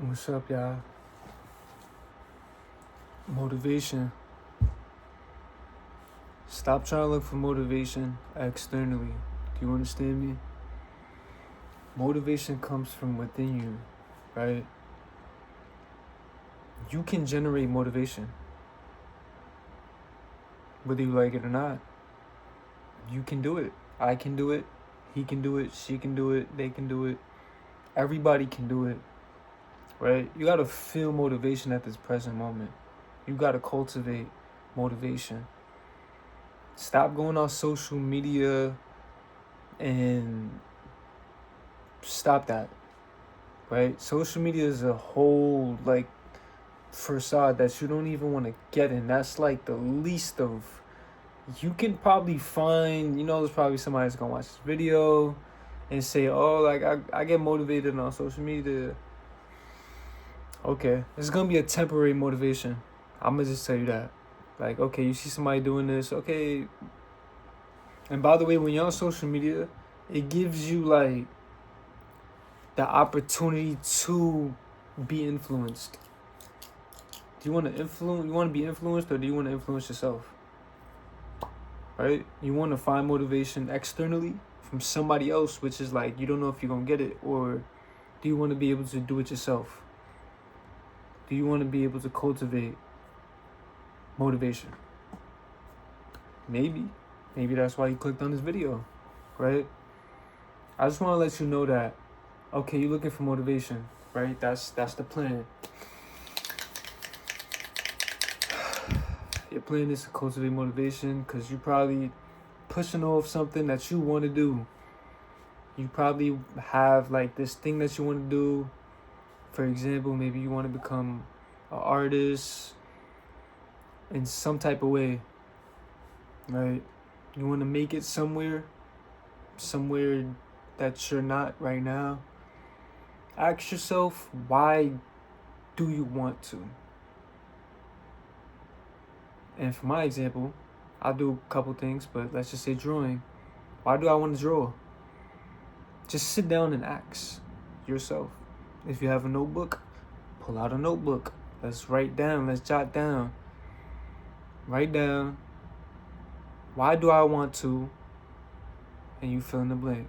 What's up, y'all? Motivation. Stop trying to look for motivation externally. Do you understand me? Motivation comes from within you, right? You can generate motivation, whether you like it or not. You can do it. I can do it. He can do it. She can do it. They can do it. Everybody can do it, right? You gotta feel motivation at this present moment. You gotta cultivate motivation. Stop going on social media and stop that, right? Social media is a whole facade that you don't even want to get in. That's like the least of. You can probably find, there's probably somebody that's gonna watch this video and say, oh, like I get motivated on social media. Okay, it's gonna be a temporary motivation. I'm gonna just tell you that. Like, okay, you see somebody doing this, okay. And by the way, when you're on social media, it gives you like the opportunity to be influenced. Do you want to influence? You want to be influenced, or do you want to influence yourself? Right? You want to find motivation externally from somebody else, which is like you don't know if you're gonna get it, or do you want to be able to do it yourself? Do you want to be able to cultivate motivation? Maybe that's why you clicked on this video, right? I just want to let you know that, okay, you're looking for motivation, right? That's the plan. Your plan is to cultivate motivation because you're probably pushing off something that you want to do. You probably have like this thing that you want to do. For example, maybe you want to become an artist in some type of way, right? You want to make it somewhere that you're not right now. Ask yourself, why do you want to? And for my example, I'll do a couple things, but let's just say drawing. Why do I want to draw? Just sit down and ask yourself. If you have a notebook, pull out a notebook. Let's write down, let's jot down. Write down, why do I want to? And you fill in the blank.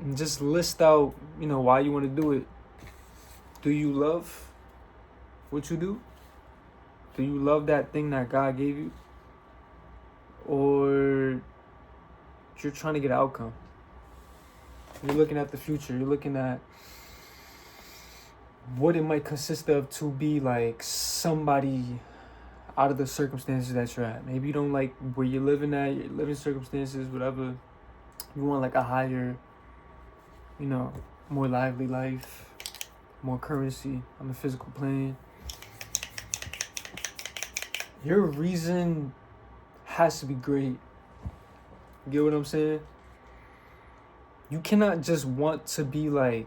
And just list out, why you want to do it. Do you love what you do? Do you love that thing that God gave you? Or you're trying to get an outcome? You're looking at the future. You're looking at what it might consist of to be like somebody out of the circumstances that you're at. Maybe you don't like where you're living at, your living circumstances, whatever. You want like a higher, more lively life, more currency on the physical plane. Your reason has to be great. You get what I'm saying? You cannot just want to be like,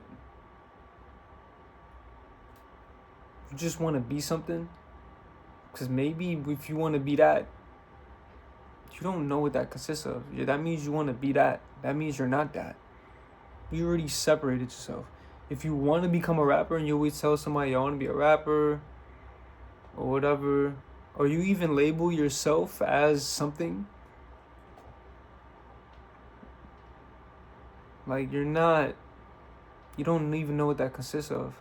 you just want to be something. Because maybe if you want to be that, you don't know what that consists of. That means you want to be that. That means you're not that. You already separated yourself. If you want to become a rapper and you always tell somebody you want to be a rapper or whatever, or you even label yourself as something, like you don't even know what that consists of.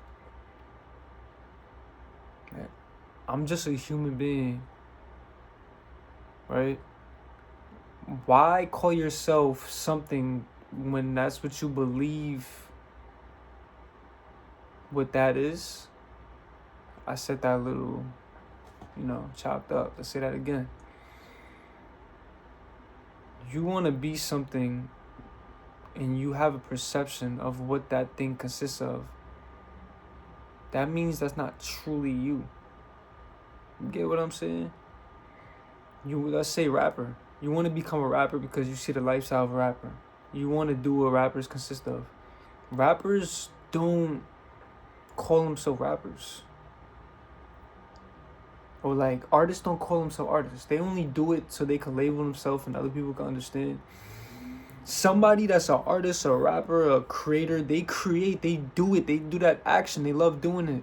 I'm just a human being, right? Why call yourself something when that's what you believe what that is? I said that a little, chopped up. Let's say that again. You want to be something and you have a perception of what that thing consists of. That means that's not truly you. You get what I'm saying? Let's say rapper. You want to become a rapper because you see the lifestyle of a rapper. You want to do what rappers consist of. Rappers don't call themselves rappers. Or like artists don't call themselves artists. They only do it so they can label themselves and other people can understand. Somebody that's an artist, a rapper, a creator, they create, they do it, they do that action, they love doing it.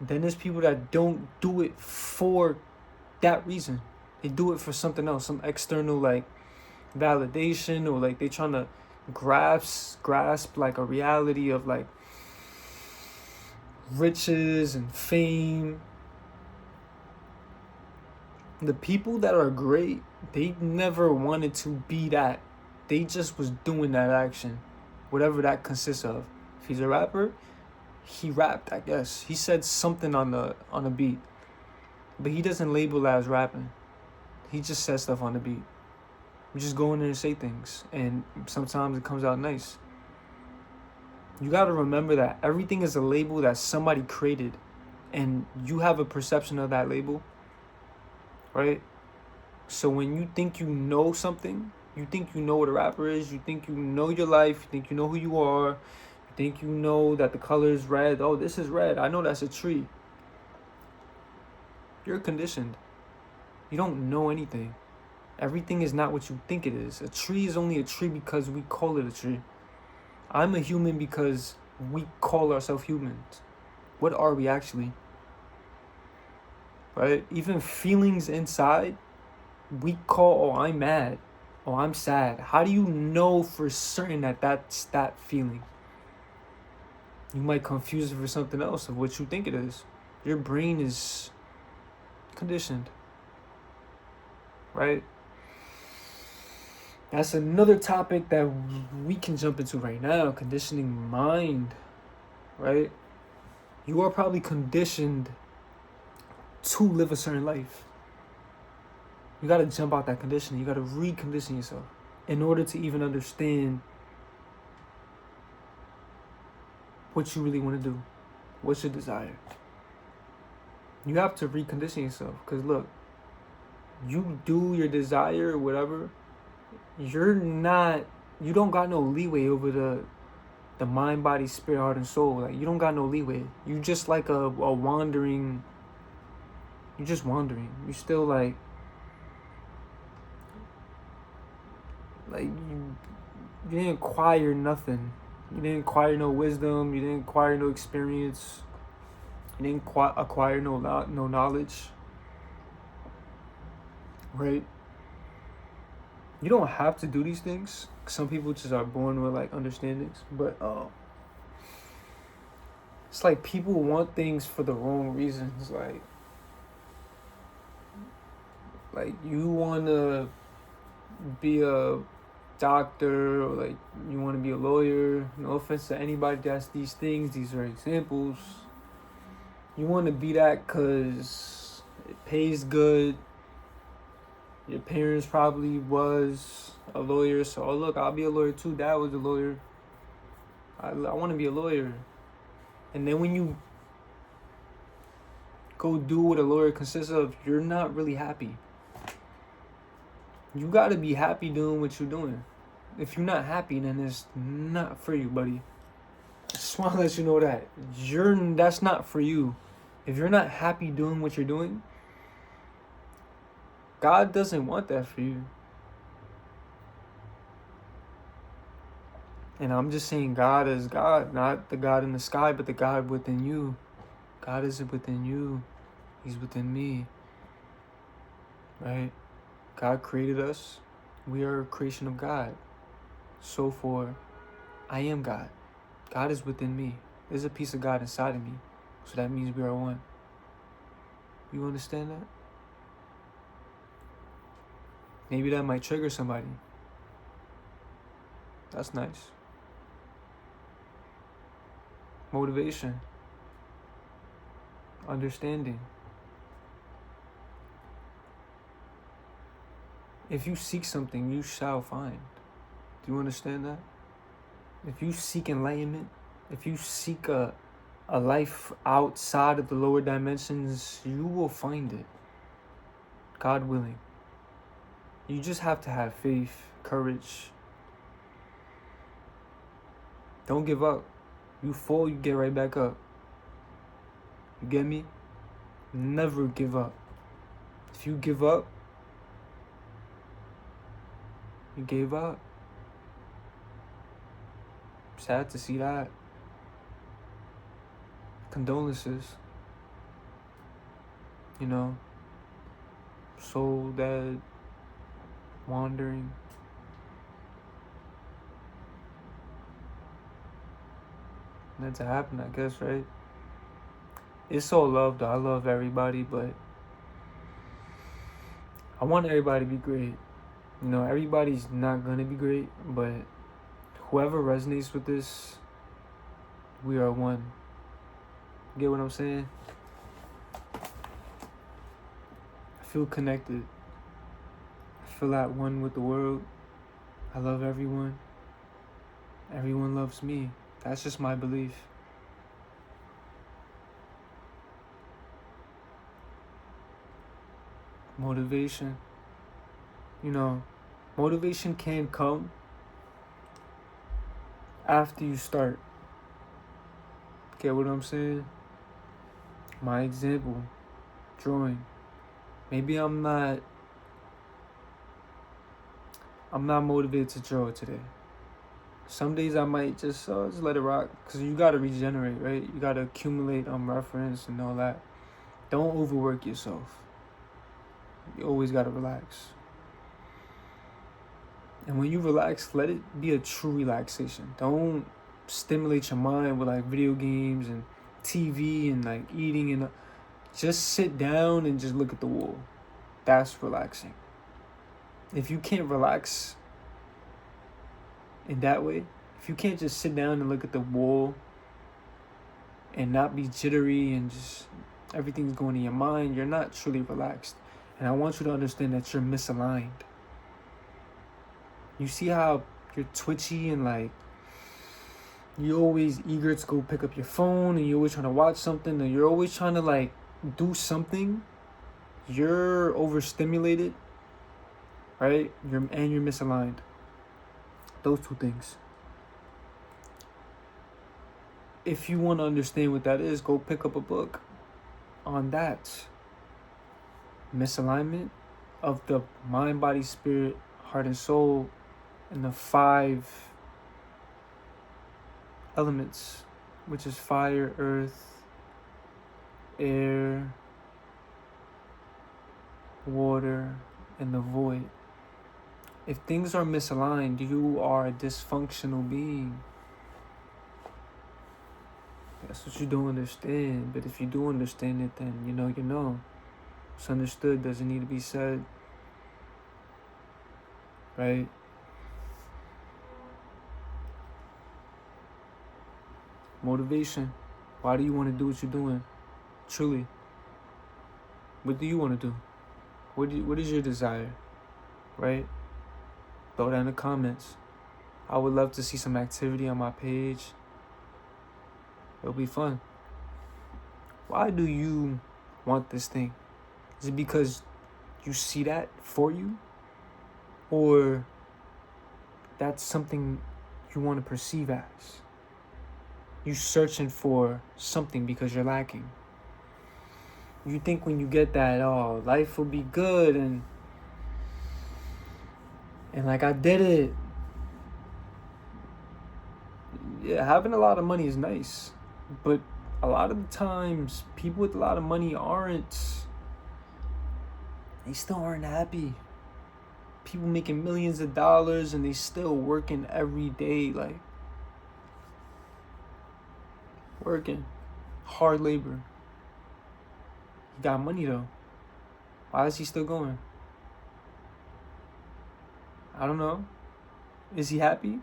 Then there's people that don't do it for that reason. They do it for something else, some external like validation, or like they trying to grasp like a reality of like riches and fame. The people that are great, they never wanted to be that. They just was doing that action, whatever that consists of. If he's a rapper, he rapped, I guess. He said something on the beat, but he doesn't label as rapping. He just says stuff on the beat. You just go in there and say things, and sometimes it comes out nice. You gotta remember that everything is a label that somebody created, and you have a perception of that label, right? So when you think you know something, you think you know what a rapper is, you think you know your life, you think you know who you are, you think you know that the color is red. Oh, this is red. I know that's a tree. You're conditioned. You don't know anything. Everything is not what you think it is. A tree is only a tree because we call it a tree. I'm a human because we call ourselves humans. What are we actually? Right? Even feelings inside, we call, oh, I'm mad. Oh, I'm sad. How do you know for certain that that's that feeling? You might confuse it for something else of what you think it is. Your brain is conditioned. Right? That's another topic that we can jump into right now. Conditioning mind. Right? You are probably conditioned to live a certain life. You got to jump out that conditioning. You got to recondition yourself in order to even understand what you really want to do. What's your desire? You have to recondition yourself. Because look, you do your desire or whatever, you don't got no leeway over the mind, body, spirit, heart, and soul. Like, you don't got no leeway. You just like a wandering, you're just wandering. You still like you didn't acquire nothing. You didn't acquire no wisdom. You didn't acquire no experience. You didn't acquire no knowledge. Right? You don't have to do these things. Some people just are born with like understandings. But it's like people want things for the wrong reasons. Like you want to be a doctor, or like you want to be a lawyer. No offense to anybody that's these things. These are examples. You want to be that because it pays good. Your parents probably was a lawyer, so oh look, I'll be a lawyer too. Dad was a lawyer. I want to be a lawyer. And then when you go do what a lawyer consists of, you're not really happy. You got to be happy doing what you're doing. If you're not happy, then it's not for you, buddy. I just want to let you know that. That's not for you. If you're not happy doing what you're doing, God doesn't want that for you. And I'm just saying God is God, not the God in the sky, but the God within you. God isn't within you. He's within me. Right? God created us. We are a creation of God. So I am God. God is within me. There's a piece of God inside of me. So that means we are one. You understand that? Maybe that might trigger somebody. That's nice. Motivation. Understanding. If you seek something, you shall find. Do you understand that? If you seek enlightenment, if you seek a life outside of the lower dimensions, you will find it. God willing. You just have to have faith, courage. Don't give up. You fall, you get right back up. You get me? Never give up. If you give up, you gave up. Sad to see that. Condolences. You know, soul dead, wandering. Meant to happen, I guess, right? It's all love, though. I love everybody, but I want everybody to be great. You know, everybody's not gonna be great, but whoever resonates with this, we are one. Get what I'm saying? I feel connected. I feel at one with the world. I love everyone. Everyone loves me. That's just my belief. Motivation. You know, motivation can come after you start. Get what I'm saying? My example, drawing. Maybe I'm not motivated to draw today. Some days I might just let it rock, because you gotta regenerate, right? You gotta accumulate reference and all that. Don't overwork yourself. You always gotta relax. And when you relax, let it be a true relaxation. Don't stimulate your mind with like video games and TV and like eating, and just sit down and just look at the wall. That's relaxing. If you can't relax in that way, if you can't just sit down and look at the wall and not be jittery and just everything's going in your mind, you're not truly relaxed. And I want you to understand that you're misaligned. You see how you're twitchy and like you're always eager to go pick up your phone, and you're always trying to watch something, and you're always trying to like do something. You're overstimulated, right? You're misaligned. Those two things. If you want to understand what that is, go pick up a book on that. Misalignment of the mind, body, spirit, heart, and soul, and the 5 elements, which is fire, earth, air, water, and the void. If things are misaligned, you are a dysfunctional being. That's what you don't understand. But if you do understand it, then you know. It's understood, doesn't need to be said. Right? Motivation. Why do you want to do what you're doing? Truly. What do you want to do? What is your desire? Right? Throw that in the comments. I would love to see some activity on my page. It'll be fun. Why do you want this thing? Is it because you see that for you? Or that's something you want to perceive as? You searching for something because you're lacking. You think when you get that, oh, life will be good and like I did it. Yeah, having a lot of money is nice, but a lot of the times people with a lot of money still aren't happy. People making millions of dollars and they still working every day, like working hard labor. He got money though. Why is he still going? I don't know. Is he happy?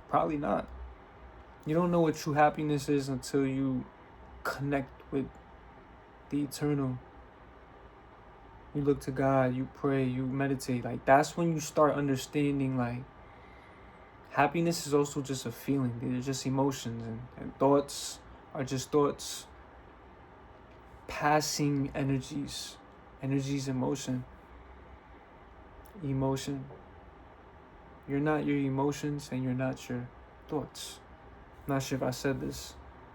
Probably not. You don't know what true happiness is until you connect with the eternal. You look to God, you pray, you meditate. Like, that's when you start understanding, like, happiness is also just a feeling. They're just emotions, and thoughts are just thoughts. Passing energies. Energies, emotion. Emotion. You're not your emotions and you're not your thoughts. I'm not sure if I said this.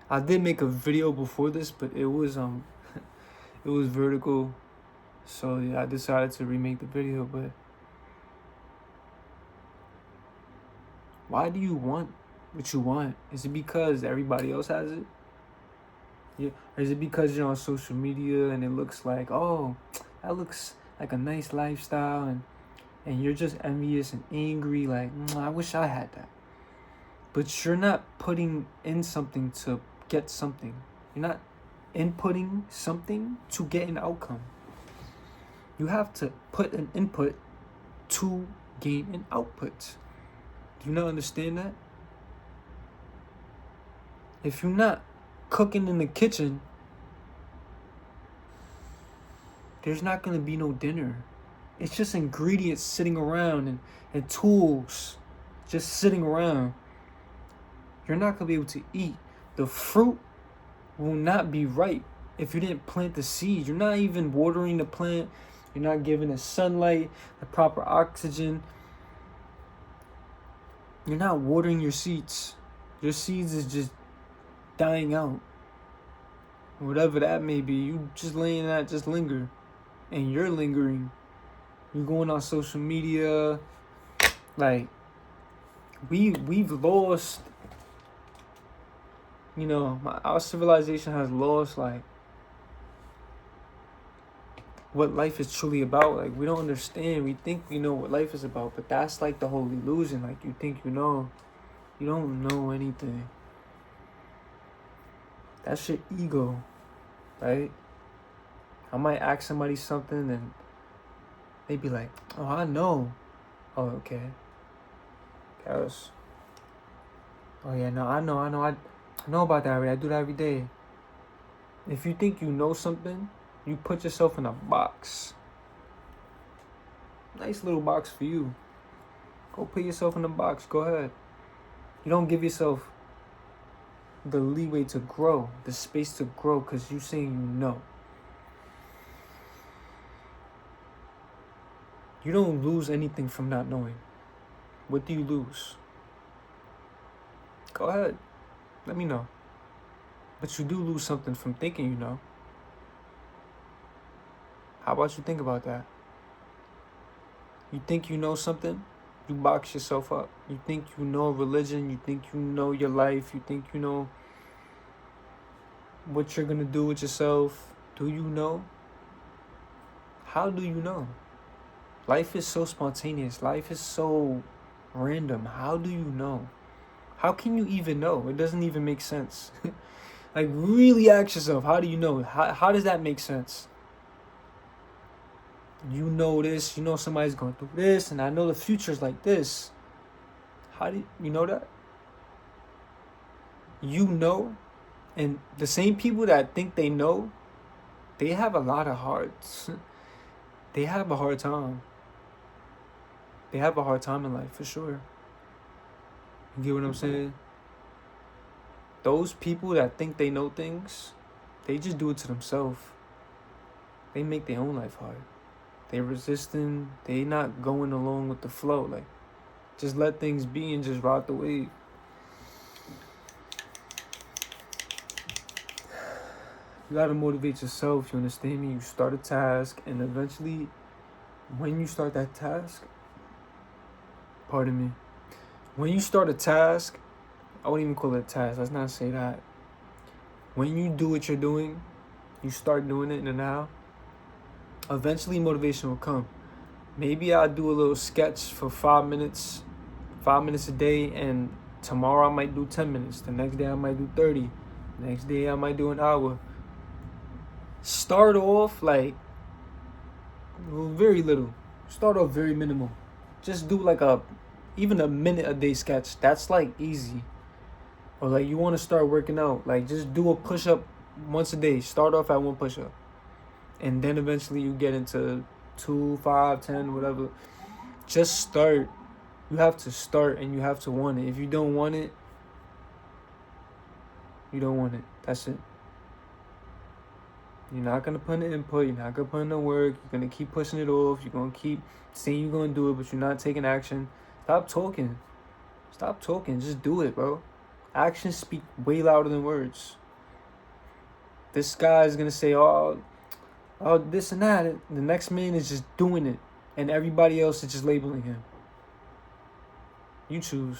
I did make a video before this, but it was it was vertical. So yeah, I decided to remake the video, but Why do you want what you want? Is it because everybody else has it? Yeah. Or is it because you're on social media and it looks like, oh, that looks like a nice lifestyle, and you're just envious and angry, like, I wish I had that. But you're not putting in something to get something. You're not inputting something to get an outcome. You have to put an input to gain an output. Do you not understand that? If you're not cooking in the kitchen, there's not going to be no dinner. It's just ingredients sitting around and tools just sitting around. You're not going to be able to eat. The fruit will not be ripe if you didn't plant the seed. You're not even watering the plant. You're not giving it sunlight, the proper oxygen. You're not watering your seeds. Your seeds is just dying out. Whatever that may be, you just laying that, just linger. And you're lingering. You're going on social media. Like, we've lost, our civilization has lost, like, what life is truly about. Like, we don't understand. We think we know what life is about, but that's like the whole illusion. Like, you think you know. You don't know anything. That's your ego, right? I might ask somebody something and they'd be like, oh, I know. Oh, okay. Caros. Oh, yeah, no, I know. I know about that already. I do that every day. If you think you know something, you put yourself in a box. Nice little box for you. Go put yourself in a box. Go ahead. You don't give yourself the leeway to grow, the space to grow, because you're saying you know. You don't lose anything from not knowing. What do you lose? Go ahead. Let me know. But you do lose something from thinking you know. How about you think about that? You think you know something, you box yourself up. You think you know religion, you think you know your life, you think you know what you're going to do with yourself. Do you know? How do you know? Life is so spontaneous. Life is so random. How do you know? How can you even know? It doesn't even make sense. Like, really ask yourself, how do you know? How does that make sense? You know this, you know somebody's going through this, and I know the future's like this. How do you know that? You know, and the same people that think they know, they have a lot of hearts. They have a hard time. They have a hard time in life, for sure. You get what I'm saying? Those people that think they know things, they just do it to themselves. They make their own life hard. They resisting. They not going along with the flow. Like, just let things be and just ride the wave. You gotta motivate yourself. You understand me? You start a task, and eventually, when you start that task, when you start a task, I wouldn't even call it a task. Let's not say that. When you do what you're doing, you start doing it in the now, eventually motivation will come. Maybe I'll do a little sketch for 5 minutes a day, and tomorrow I might do 10 minutes. The next day I might do 30. The next day I might do an hour. Start off like very little. Start off very minimal. Just do like even a minute a day sketch. That's like easy. Or like you want to start working out, like just do a push-up once a day. Start off at one push-up. And then eventually you get into 2, 5, 10, whatever. Just start. You have to start and you have to want it. If you don't want it, you don't want it. That's it. You're not going to put in the input. You're not going to put in the work. You're going to keep pushing it off. You're going to keep saying you're going to do it, but you're not taking action. Stop talking. Just do it, bro. Actions speak way louder than words. This guy is going to say, oh, this and that. The next man is just doing it. And everybody else is just labeling him. You choose.